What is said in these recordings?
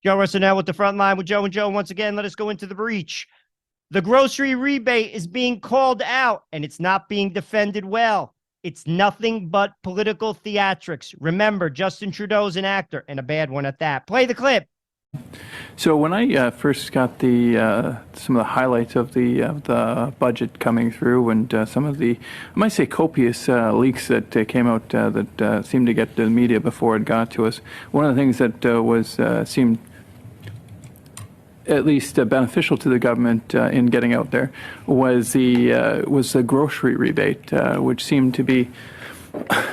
Joe Russell now with the front line with Joe and Joe. Once again, let us go into the breach. The grocery rebate is being called out, and it's not being defended well. It's nothing but political theatrics. Remember, Justin Trudeau's an actor, and a bad one at that. Play the clip. So when I first got some of the highlights of the budget coming through, and some of the, I might say, copious leaks that came out that seemed to get to the media before it got to us, one of the things that seemed at least beneficial to the government in getting out there was the grocery rebate, which seemed to be.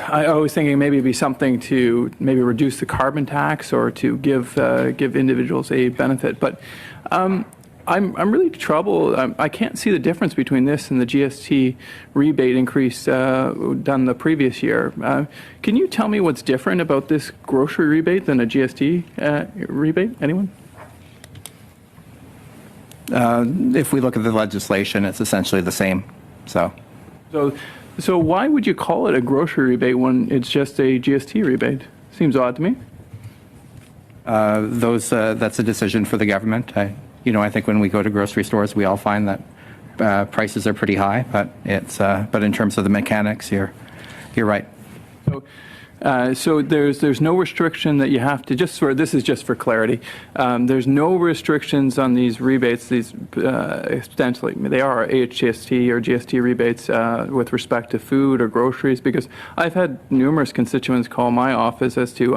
I was thinking maybe it'd be something to maybe reduce the carbon tax or to give individuals a benefit, but I'm really troubled. I can't see the difference between this and the GST rebate increase done the previous year. Can you tell me what's different about this grocery rebate than a GST rebate? Anyone? If we look at the legislation, it's essentially the same. So why would you call it a grocery rebate when it's just a GST rebate? Seems odd to me. That's a decision for the government. I think when we go to grocery stores, we all find that prices are pretty high, but in terms of the mechanics, you're right. So there's no restriction that you have to, this is just for clarity, there's no restrictions on these rebates, these ostensibly, they are HST or GST rebates with respect to food or groceries, because I've had numerous constituents call my office as to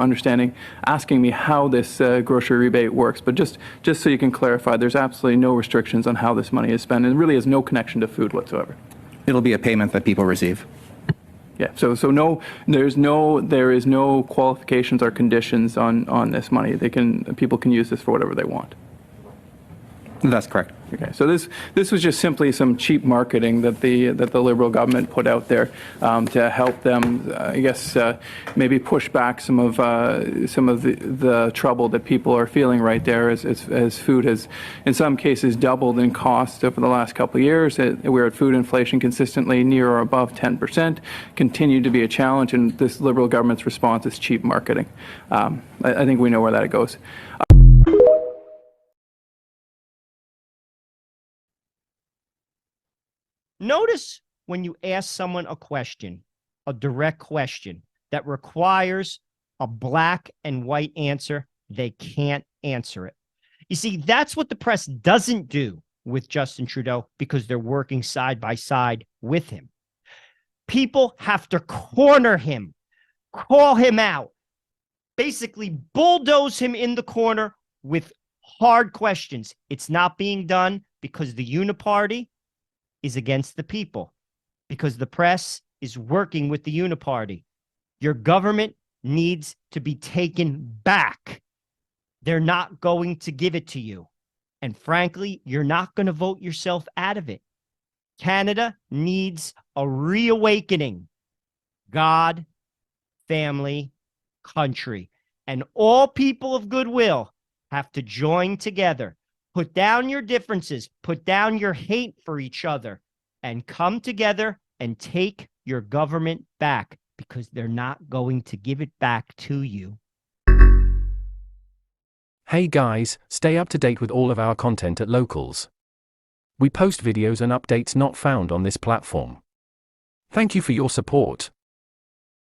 asking me how this grocery rebate works, but just so you can clarify, there's absolutely no restrictions on how this money is spent, and it really has no connection to food whatsoever. It'll be a payment that people receive. Yeah, so there is no qualifications or conditions on this money. People can use this for whatever they want. That's correct. Okay, so this was just simply some cheap marketing that the Liberal government put out there to help them, I guess, maybe push back some of the trouble that people are feeling right there as food has, in some cases, doubled in cost over the last couple of years. We're at food inflation consistently near or above 10%, continue to be a challenge, and this Liberal government's response is cheap marketing. I think we know where that goes. Notice when you ask someone a question, a direct question that requires a black and white answer, they can't answer it. You see, that's what the press doesn't do with Justin Trudeau, because they're working side by side with him. People have to corner him, call him out, basically bulldoze him in the corner with hard questions. It's not being done because the Uniparty is against the people, because the press is working with the Uniparty. Your government needs to be taken back. They're not going to give it to you. And frankly, you're not going to vote yourself out of it. Canada needs a reawakening. God, family, country, and all people of goodwill have to join together. Put down your differences, put down your hate for each other, and come together and take your government back, because they're not going to give it back to you. Hey guys, stay up to date with all of our content at Locals. We post videos and updates not found on this platform. Thank you for your support.